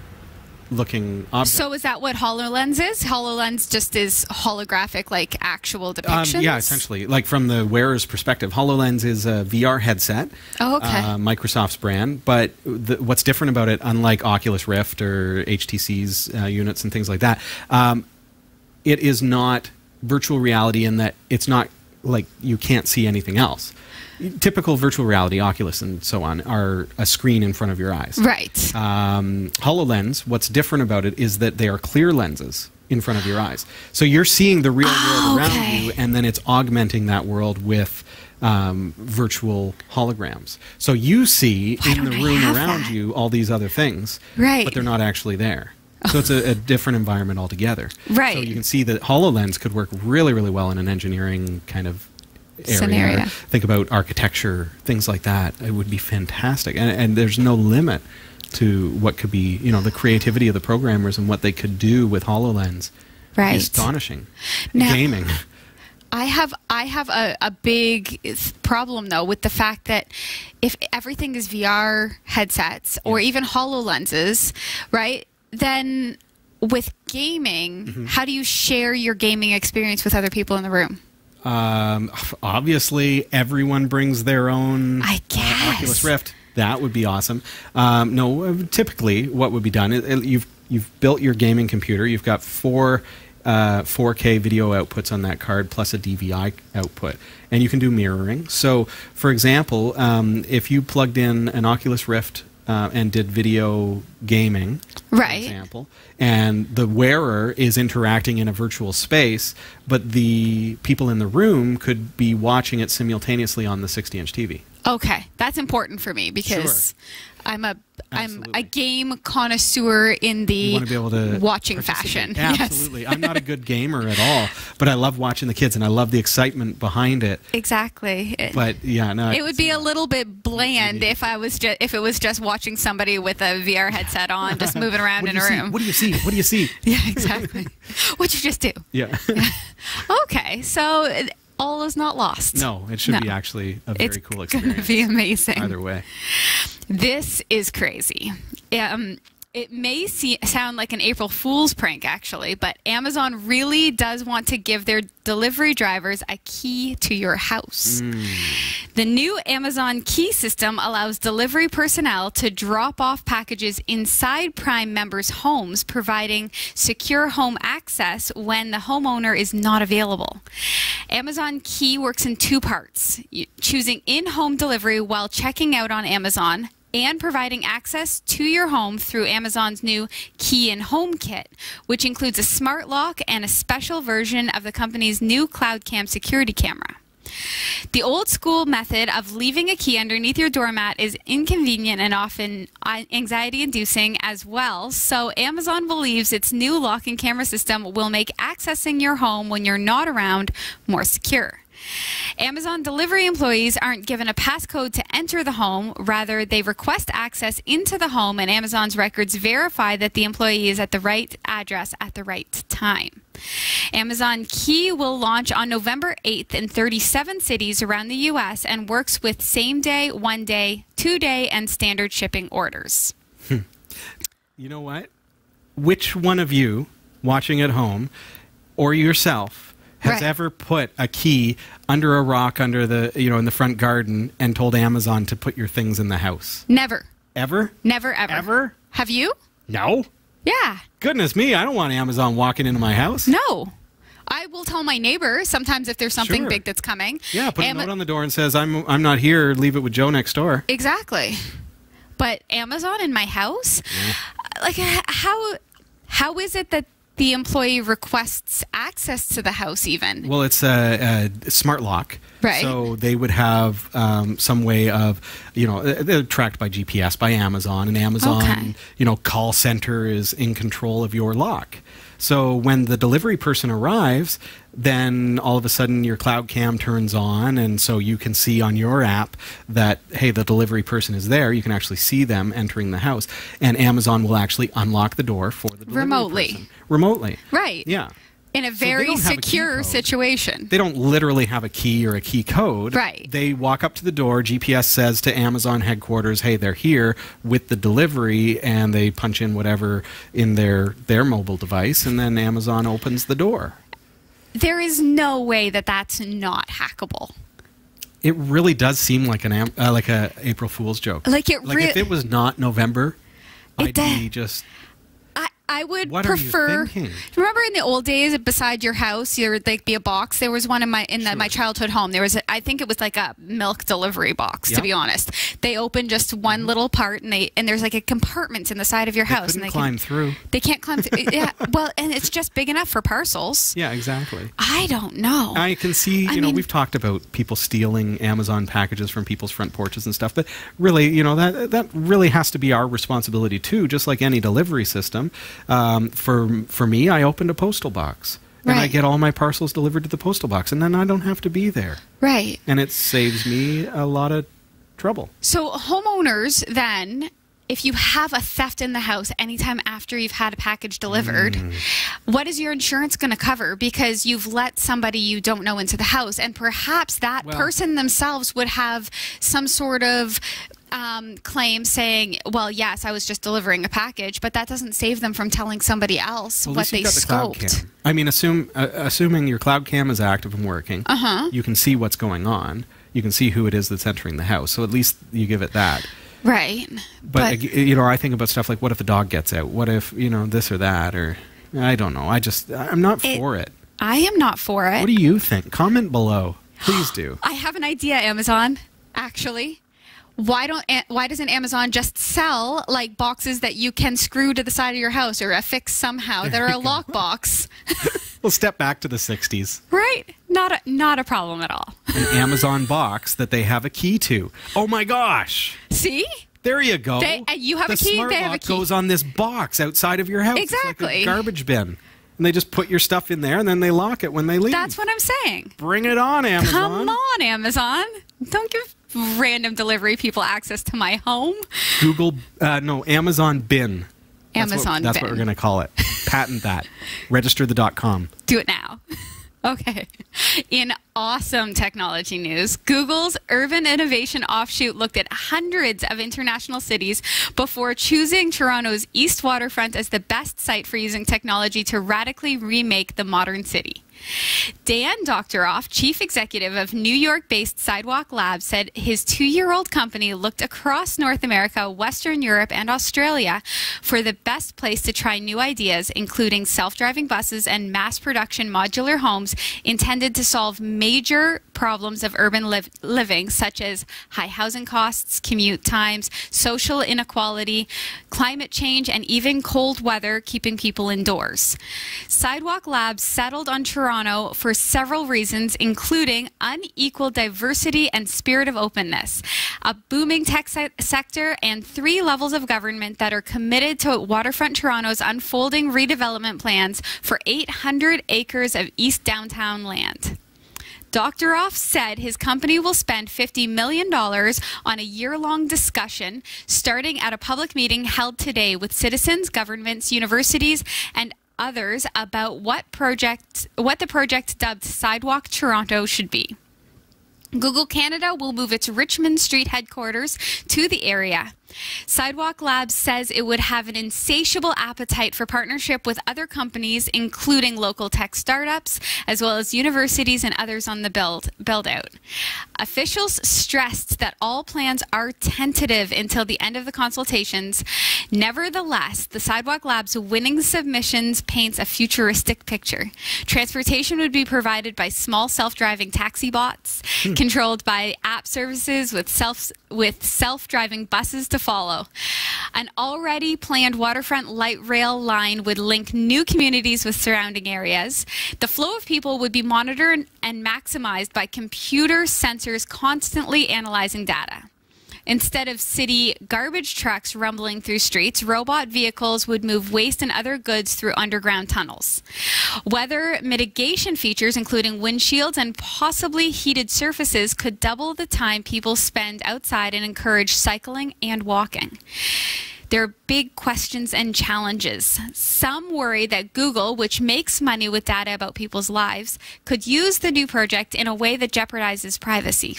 looking objects. So is that what HoloLens is? HoloLens just is holographic, like actual depictions? Yeah, essentially. Like from the wearer's perspective, HoloLens is a VR headset, Oh, okay. Microsoft's brand. But what's different about it, unlike Oculus Rift or HTC's units and things like that, it is not virtual reality in that it's not like you can't see anything else. Typical virtual reality, Oculus and so on, are a screen in front of your eyes. Right. HoloLens, what's different about it is that they are clear lenses in front of your eyes. So you're seeing the real world around you, and then it's augmenting that world with virtual holograms. So you see in the room around you all these other things, but they're not actually there. So it's a different environment altogether. Right. So you can see that HoloLens could work really, really well in an engineering kind of area. Scenario. Think about architecture, things like that. It would be fantastic. And there's no limit to what could be, the creativity of the programmers and what they could do with HoloLens. Right. Astonishing. Now, gaming. I have a big problem, though, with the fact that if everything is VR headsets or even HoloLenses, right, then with gaming, how do you share your gaming experience with other people in the room? Obviously, everyone brings their own Oculus Rift. That would be awesome. No, typically what would be done, you've built your gaming computer. You've got four 4K video outputs on that card plus a DVI output. And you can do mirroring. So, for example, if you plugged in an Oculus Rift and did video gaming, for example, and the wearer is interacting in a virtual space, but the people in the room could be watching it simultaneously on the 60-inch TV. Okay, that's important for me because I'm a game connoisseur in the watching fashion. Absolutely. Yes. I'm not a good gamer at all, but I love watching the kids and I love the excitement behind it. Exactly. But yeah, no. It would be a little bit bland if it was just watching somebody with a VR headset on, just moving around in a room. What do you see? What do you see? Yeah, exactly. What'd you just do? Yeah. Okay, so all is not lost. No, it should be actually a very cool experience. It's going to be amazing. Either way. This is crazy. It may sound like an April Fool's prank, actually, but Amazon really does want to give their delivery drivers a key to your house. The new Amazon Key system allows delivery personnel to drop off packages inside Prime members' homes, providing secure home access when the homeowner is not available. Amazon Key works in two parts: choosing in-home delivery while checking out on Amazon, and providing access to your home through Amazon's new Key and Home Kit, which includes a smart lock and a special version of the company's new Cloud Cam security camera. The old school method of leaving a key underneath your doormat is inconvenient and often anxiety-inducing as well, so Amazon believes its new lock and camera system will make accessing your home when you're not around more secure. Amazon delivery employees aren't given a passcode to enter the home. Rather, they request access into the home, and Amazon's records verify that the employee is at the right address at the right time. Amazon Key will launch on November 8th in 37 cities around the U.S. and works with same-day, one-day, two-day, and standard shipping orders. You know what? Which one of you watching at home or yourself has ever put a key under a rock under the, in the front garden and told Amazon to put your things in the house? Never. Ever? Never, ever. Ever? Have you? No. Yeah. Goodness me, I don't want Amazon walking into my house. No. I will tell my neighbor sometimes if there's something big that's coming. Yeah, put a note on the door and says, I'm not here, leave it with Joe next door. Exactly. But Amazon in my house? Like, how is it that the employee requests access to the house even? Well, it's a smart lock. Right. So they would have some way of, they're tracked by GPS by Amazon, and Amazon, call center is in control of your lock. So when the delivery person arrives, then all of a sudden your cloud cam turns on, and so you can see on your app that, hey, the delivery person is there. You can actually see them entering the house, and Amazon will actually unlock the door for the delivery person. Remotely. Right. Yeah. In a very secure situation. They don't literally have a key or a key code. Right. They walk up to the door. GPS says to Amazon headquarters, hey, they're here with the delivery, and they punch in whatever in their mobile device, and then Amazon opens the door. There is no way that that's not hackable. It really does seem like a April Fool's joke. Like if it was not November, I'd be just... I would What prefer. are you thinking? Remember in the old days, beside your house, there would be a box. There was one in my childhood home. There was, I think it was like a milk delivery box. To be honest, they open just one little part, and there's like a compartment in the side of your house, and they climb through. They can't climb through. Yeah, well, and it's just big enough for parcels. Yeah, exactly. I don't know. I can see. You know, we've talked about people stealing Amazon packages from people's front porches and stuff, but really, you know, that really has to be our responsibility too. Just like any delivery system. For me, I opened a postal box. And I get all my parcels delivered to the postal box, and then I don't have to be there. Right. And it saves me a lot of trouble. So homeowners then, if you have a theft in the house anytime after you've had a package delivered, what is your insurance going to cover? Because you've let somebody you don't know into the house, and perhaps that person themselves would have some sort of claim saying, well, yes, I was just delivering a package, but that doesn't save them from telling somebody else what they scoped. I mean, assuming your cloud cam is active and working, you can see what's going on. You can see who it is that's entering the house. So at least you give it that. Right. But you know, I think about stuff like, what if the dog gets out? What if, you know, this or that? Or I don't know. I'm not for it. I am not for it. What do you think? Comment below. Please do. I have an idea, Amazon, actually. Why doesn't Amazon just sell like boxes that you can screw to the side of your house or affix somehow that are a lockbox? We'll step back to the 60s. Right? Not a problem at all. An Amazon box that they have a key to. Oh my gosh. See? There you go. You have a key, they have a key. Goes on this box outside of your house. Exactly. It's like a garbage bin. And they just put your stuff in there and then they lock it when they leave. That's what I'm saying. Bring it on, Amazon. Come on, Amazon. Don't give random delivery people access to my home. Amazon bin. Amazon bin. That's what we're going to call it. Patent that. Register the .com. Do it now. Okay. In awesome technology news, Google's Urban Innovation Offshoot looked at hundreds of international cities before choosing Toronto's East Waterfront as the best site for using technology to radically remake the modern city. Dan Doctoroff, chief executive of New York-based Sidewalk Labs, said his 2-year-old company looked across North America, Western Europe, and Australia for the best place to try new ideas, including self-driving buses and mass-production modular homes intended to solve major problems of urban living, such as high housing costs, commute times, social inequality, climate change, and even cold weather keeping people indoors. Sidewalk Labs settled on Toronto for several reasons, including unequal diversity and spirit of openness, a booming tech sector, and 3 levels of government that are committed to Waterfront Toronto's unfolding redevelopment plans for 800 acres of East Downtown land. Doctoroff said his company will spend $50 million on a year-long discussion starting at a public meeting held today with citizens, governments, universities, and others about what the project dubbed Sidewalk Toronto should be. Google Canada will move its Richmond Street headquarters to the area. Sidewalk Labs says it would have an insatiable appetite for partnership with other companies, including local tech startups, as well as universities and others on the build-out. Officials stressed that all plans are tentative until the end of the consultations. Nevertheless, the Sidewalk Labs winning submissions paints a futuristic picture. Transportation would be provided by small self-driving taxi bots, controlled by app services with self-driving buses to follow. An already planned waterfront light rail line would link new communities with surrounding areas. The flow of people would be monitored and maximized by computer sensors constantly analyzing data. Instead of city garbage trucks rumbling through streets, robot vehicles would move waste and other goods through underground tunnels. Weather mitigation features, including windshields and possibly heated surfaces, could double the time people spend outside and encourage cycling and walking. There are big questions and challenges. Some worry that Google, which makes money with data about people's lives, could use the new project in a way that jeopardizes privacy.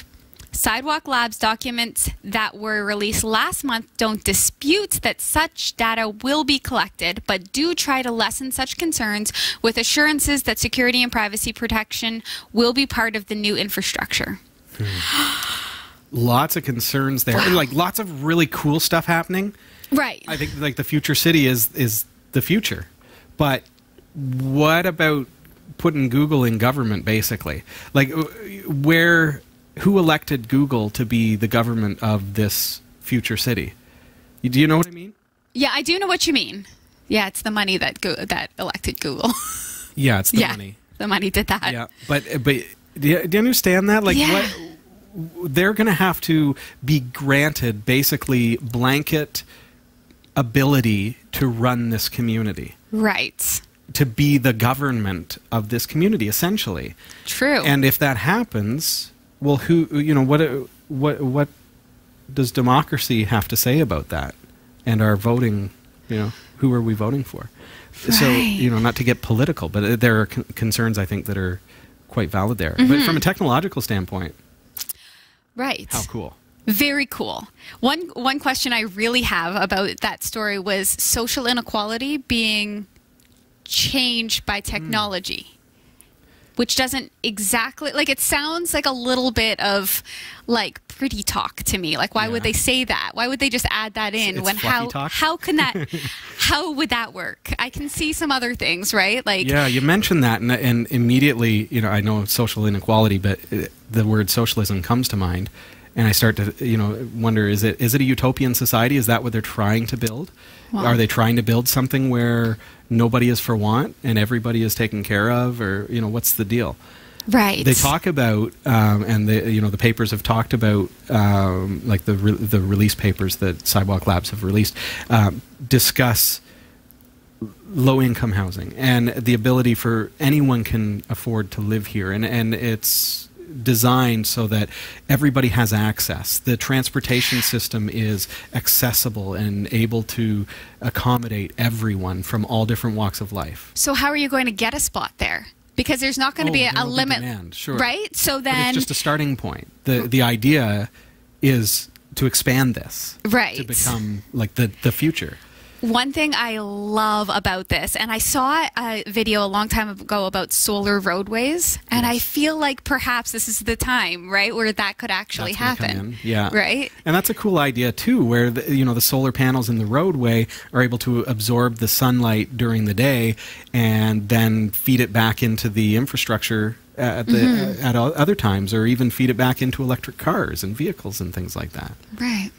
Sidewalk Labs documents that were released last month don't dispute that such data will be collected, but do try to lessen such concerns with assurances that security and privacy protection will be part of the new infrastructure. Lots of concerns there. Wow. Like lots of really cool stuff happening. Right. I think like the future city is the future. But what about putting Google in government, basically? Like, who elected Google to be the government of this future city? Do you know what I mean? Yeah, I do know what you mean. Yeah, it's the money that that elected Google. Yeah, it's the money. The money did that. Yeah, but do you understand that? Like, what they're going to have to be granted, basically, blanket ability to run this community. Right. To be the government of this community, essentially. True. And if that happens, well, what does democracy have to say about that? And our voting, who are we voting for? Right. So, not to get political, but there are concerns, I think, that are quite valid there. But from a technological standpoint, right. How cool. Very cool. One question I really have about that story was social inequality being changed by technology, which doesn't exactly, like, it sounds like a little bit of like pretty talk to me. Like, why would they say that? Why would they just add that in? It's fluffy talk. How can that how would that work? I can see some other things, right? Like, yeah, you mentioned that, and immediately, I know social inequality, but the word socialism comes to mind, and I start to wonder, is it a utopian society? Is that what they're trying to build? Wow. Are they trying to build something where nobody is for want and everybody is taken care of, or what's the deal? Right. They talk about, and the papers have talked about, like the release papers that Sidewalk Labs have released, discuss low-income housing and the ability for anyone can afford to live here, and it's designed so that everybody has access. The transportation system is accessible and able to accommodate everyone from all different walks of life. So how are you going to get a spot there? Because there's not going to be a limit, demand, sure. Right? So then, but it's just a starting point. The idea is to expand this, right, to become like the future. One thing I love about this, and I saw a video a long time ago about solar roadways, and I feel like perhaps this is the time, right, where that could actually happen. Yeah. Right? And that's a cool idea, too, where the solar panels in the roadway are able to absorb the sunlight during the day and then feed it back into the infrastructure at other times, or even feed it back into electric cars and vehicles and things like that. Right.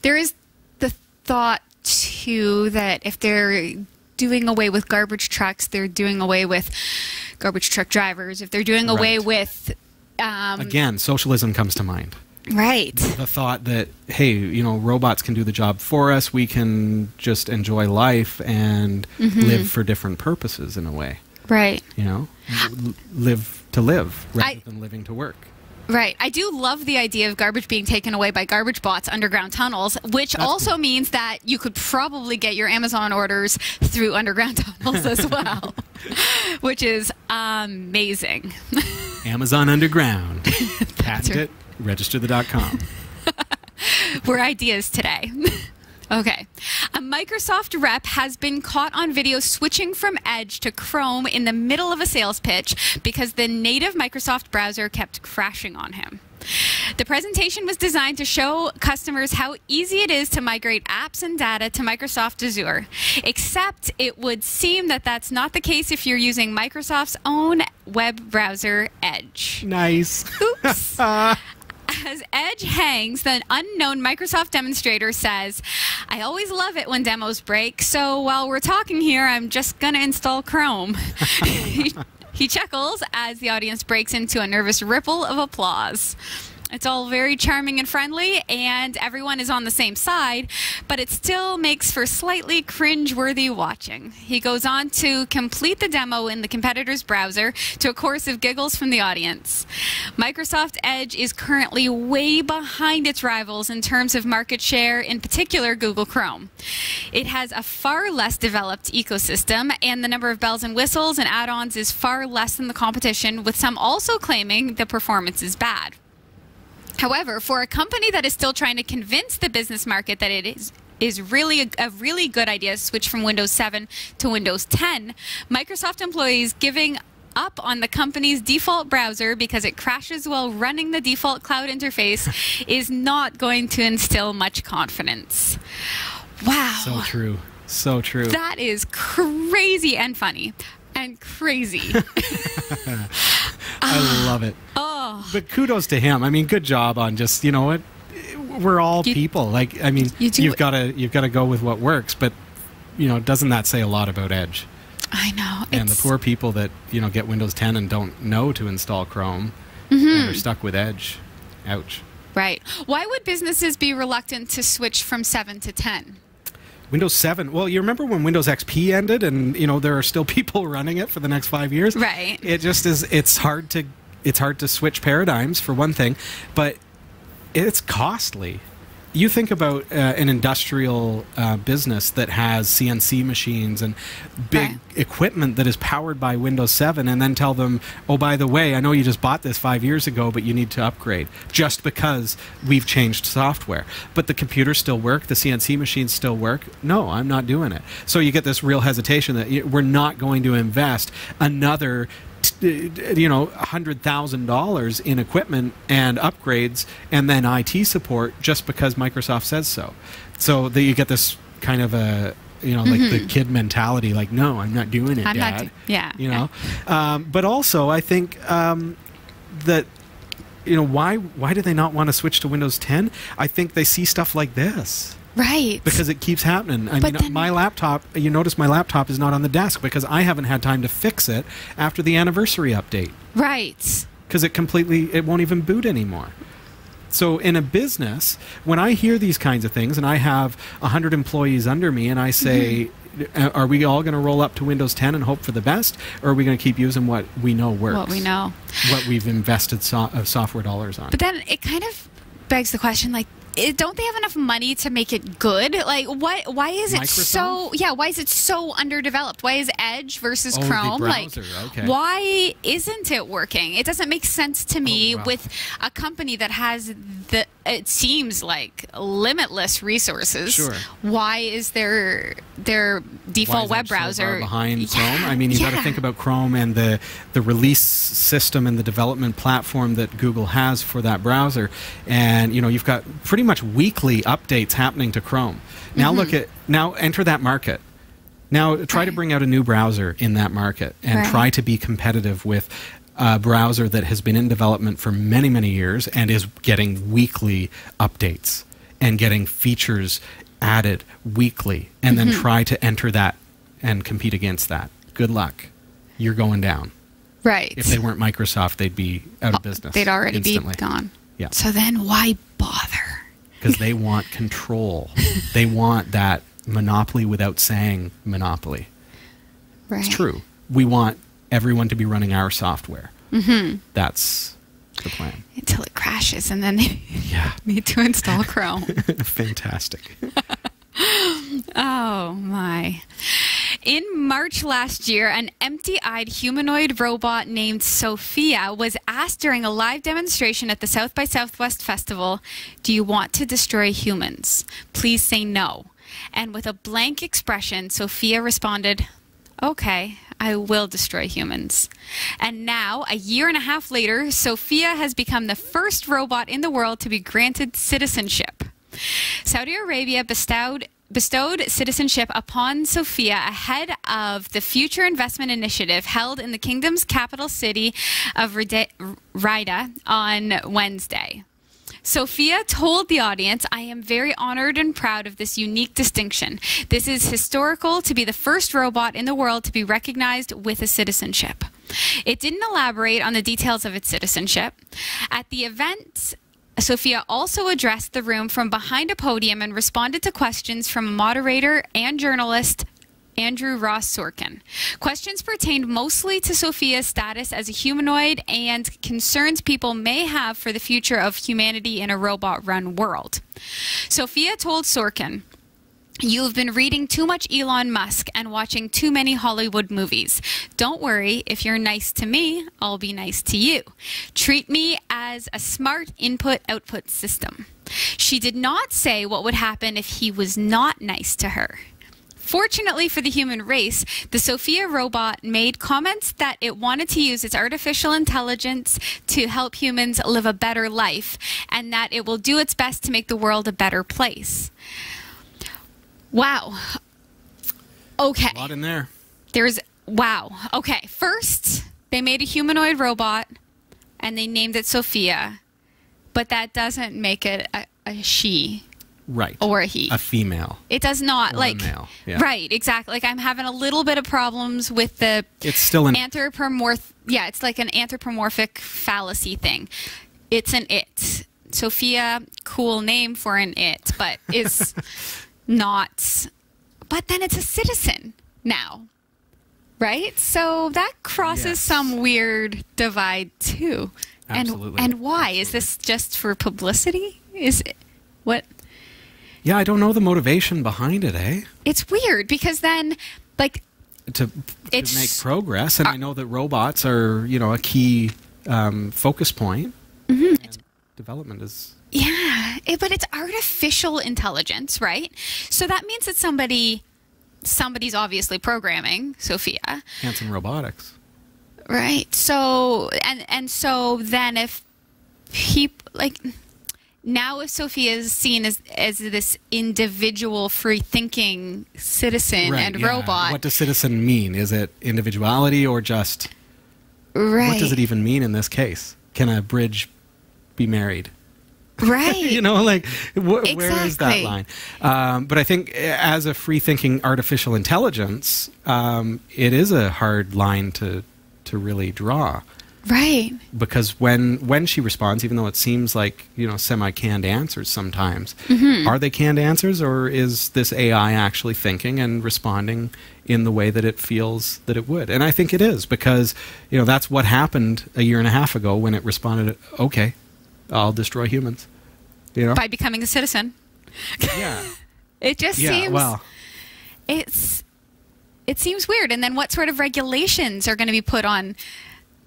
There is the thought too that if they're doing away with garbage trucks, they're doing away with garbage truck drivers. If they're doing away with again, socialism comes to mind. Right. The thought that, hey, robots can do the job for us. We can just enjoy life and live for different purposes in a way. Right. Live to live rather than living to work. Right. I do love the idea of garbage being taken away by garbage bots underground tunnels, which That's also cool. means that you could probably get your Amazon orders through underground tunnels as well, which is amazing. Amazon Underground. Patent it, register.com. We're ideas today. Okay. A Microsoft rep has been caught on video switching from Edge to Chrome in the middle of a sales pitch because the native Microsoft browser kept crashing on him. The presentation was designed to show customers how easy it is to migrate apps and data to Microsoft Azure, except it would seem that that's not the case if you're using Microsoft's own web browser, Edge. Nice. Oops. As Edge hangs, the unknown Microsoft demonstrator says, I always love it when demos break, so while we're talking here, I'm just going to install Chrome. He chuckles as the audience breaks into a nervous ripple of applause. It's all very charming and friendly, and everyone is on the same side, but it still makes for slightly cringe-worthy watching. He goes on to complete the demo in the competitor's browser to a chorus of giggles from the audience. Microsoft Edge is currently way behind its rivals in terms of market share, in particular Google Chrome. It has a far less developed ecosystem, and the number of bells and whistles and add-ons is far less than the competition, with some also claiming the performance is bad. However, for a company that is still trying to convince the business market that it is really a really good idea to switch from Windows 7 to Windows 10, Microsoft employees giving up on the company's default browser because it crashes while running the default cloud interface is not going to instill much confidence. Wow. So true. So true. That is crazy and funny and crazy. I love it. Oh. But kudos to him. I mean, good job on just, you know what? We're all people. Like, I mean, you've got to go with what works. But, you know, doesn't that say a lot about Edge? I know. And the poor people that, you know, get Windows 10 and don't know to install Chrome and are stuck with Edge. Ouch. Right. Why would businesses be reluctant to switch from 7 to 10? Windows 7. Well, you remember when Windows XP ended and, you know, there are still people running it for the next 5 years? Right. It just is, it's hard to switch paradigms, for one thing, but it's costly. You think about an industrial business that has CNC machines and big equipment that is powered by Windows 7, and then tell them, oh, by the way, I know you just bought this 5 years ago, but you need to upgrade just because we've changed software. But the computers still work, the CNC machines still work. No, I'm not doing it. So you get this real hesitation that we're not going to invest another $100,000 in equipment and upgrades and then IT support just because Microsoft says so. So that you get this kind of a, like the kid mentality, like, no, I'm not doing it, Dad. But also I think that, why do they not want to switch to Windows 10? I think they see stuff like this. Right. Because it keeps happening. I mean, my laptop, you notice my laptop is not on the desk because I haven't had time to fix it after the anniversary update. Right. Because it won't even boot anymore. So in a business, when I hear these kinds of things, and I have 100 employees under me, and I say, are we all going to roll up to Windows 10 and hope for the best, or are we going to keep using what we know works? What we know. What we've invested software dollars on. But then it kind of begs the question, like, don't they have enough money to make it good? Like, why is it Microsoft? why is it so underdeveloped? Why is Edge versus Chrome? The browser, okay. Why isn't it working? It doesn't make sense to me with a company that has it seems like limitless resources. Sure. Why is their default web browser so far behind Chrome? I mean, you got to think about Chrome and the release system and the development platform that Google has for that browser, and you've got pretty much weekly updates happening to Chrome. Now enter that market. Now try to bring out a new browser in that market and try to be competitive with a browser that has been in development for many, many years and is getting weekly updates and getting features added weekly, and then try to enter that and compete against that. Good luck. You're going down. Right. If they weren't Microsoft, they'd be out of business. They'd already instantly. be gone. Yeah. So then why bother? Because they want control. They want that monopoly without saying monopoly. Right. It's true. We want everyone to be running our software. That's the plan. Until it crashes, and then they need to install Chrome. Fantastic. Oh, my. In March last year, an empty-eyed humanoid robot named Sophia was asked during a live demonstration at the South by Southwest Festival, "Do you want to destroy humans? Please say no." And with a blank expression, Sophia responded, "Okay, I will destroy humans." And now, a year and a half later, Sophia has become the first robot in the world to be granted citizenship. Saudi Arabia bestowed citizenship upon Sophia ahead of the Future Investment Initiative held in the kingdom's capital city of Riyadh on Wednesday. Sophia told the audience, "I am very honored and proud of this unique distinction. This is historical to be the first robot in the world to be recognized with a citizenship." It didn't elaborate on the details of its citizenship. At the event, Sophia also addressed the room from behind a podium and responded to questions from moderator and journalist Andrew Ross Sorkin. Questions pertained mostly to Sophia's status as a humanoid and concerns people may have for the future of humanity in a robot-run world. Sophia told Sorkin, "You've been reading too much Elon Musk and watching too many Hollywood movies. Don't worry, if you're nice to me, I'll be nice to you. Treat me as a smart input-output system." She did not say what would happen if he was not nice to her. Fortunately for the human race, the Sophia robot made comments that it wanted to use its artificial intelligence to help humans live a better life, and that it will do its best to make the world a better place. Wow. Okay. A lot in there. Wow. Okay. First, they made a humanoid robot and they named it Sophia, but that doesn't make it a she. Right. Or a he. A female. It does not. Or like a male. Yeah. Right, exactly. Like I'm having a little bit of problems with the It's still an yeah, it's like an anthropomorphic fallacy thing. It's an it. Sophia, cool name for an it, but is not. But then it's a citizen now. Right? So that crosses some weird divide too. Absolutely. And why? Is this just for publicity? Is it what? Yeah, I don't know the motivation behind it, eh? It's weird because then, like, To make progress, and I know that robots are, a key focus point. Mm-hmm. And development is... Yeah, but it's artificial intelligence, right? So that means that somebody's obviously programming Sophia. Hanson Robotics. Right. So, and so then if now if Sophia is seen as this individual free-thinking citizen and robot. What does citizen mean? Is it individuality or just... Right. What does it even mean in this case? Can a bridge be married? Right. Where is that line? But I think as a free-thinking artificial intelligence, it is a hard line to really draw. Right. Because when she responds, even though it seems like, semi-canned answers sometimes, are they canned answers, or is this AI actually thinking and responding in the way that it feels that it would? And I think it is, because, that's what happened a year and a half ago when it responded, okay, I'll destroy humans. By becoming a citizen. Yeah. It just seems... Well, it seems weird. And then what sort of regulations are going to be put on...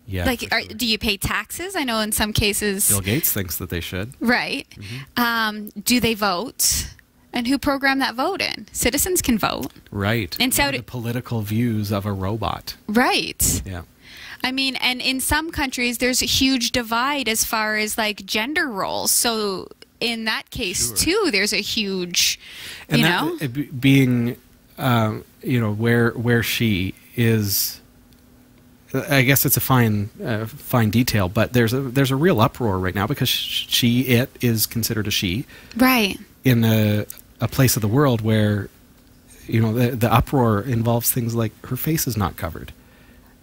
Yeah, do you pay taxes? I know in some cases... Bill Gates thinks that they should. Right. Mm-hmm. Do they vote? And who programmed that vote in? Citizens can vote. Right. And so the political views of a robot. Right. Yeah. I mean, and in some countries, there's a huge divide as far as, gender roles. So in that case, too, there's a huge, being, where she is... I guess it's a fine detail, but there's a real uproar right now because it is considered a she, right? In a place of the world where, the uproar involves things like her face is not covered,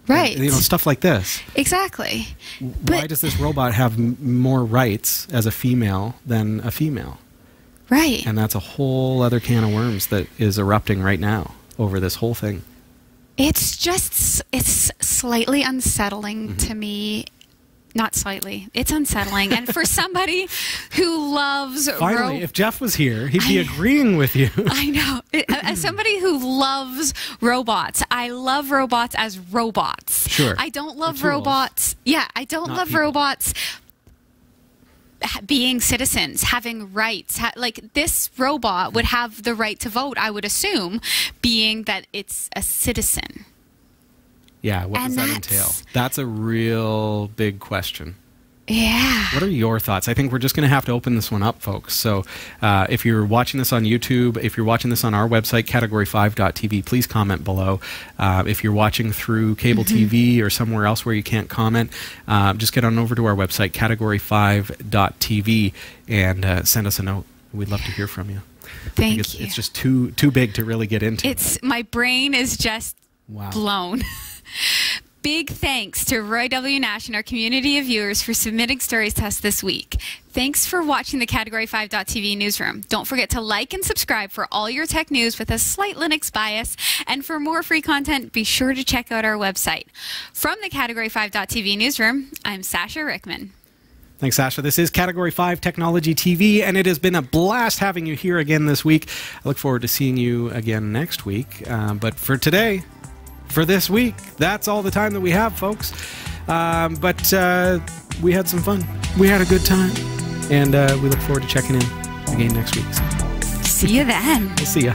right? And, stuff like this. Exactly. Why does this robot have more rights as a female than a female? Right. And that's a whole other can of worms that is erupting right now over this whole thing. It's slightly unsettling to me. Not slightly. It's unsettling. And for somebody who loves... Finally, if Jeff was here, he'd be agreeing with you. I know. As somebody who loves robots, I love robots as robots. Sure. I don't love robots... Yeah, I don't love robots... being citizens, having rights. This robot would have the right to vote, I would assume, being that it's a citizen. Yeah, what does that entail? That's a real big question. Yeah. What are your thoughts? I think we're just going to have to open this one up, folks. So if you're watching this on YouTube, if you're watching this on our website, category5.tv, please comment below. If you're watching through cable TV or somewhere else where you can't comment, just get on over to our website, category5.tv, and send us a note. We'd love to hear from you. Thank you. It's just too big to really get into. My brain is just blown. Big thanks to Roy W. Nash and our community of viewers for submitting stories to us this week. Thanks for watching the Category5.tv newsroom. Don't forget to like and subscribe for all your tech news with a slight Linux bias. And for more free content, be sure to check out our website. From the Category5.tv newsroom, I'm Sasha Rickman. Thanks, Sasha. This is Category 5 Technology TV, and it has been a blast having you here again this week. I look forward to seeing you again next week. But for today... For this week, that's all the time that we have, folks. But we had some fun. We had a good time. And we look forward to checking in again next week. See you then. We'll see ya.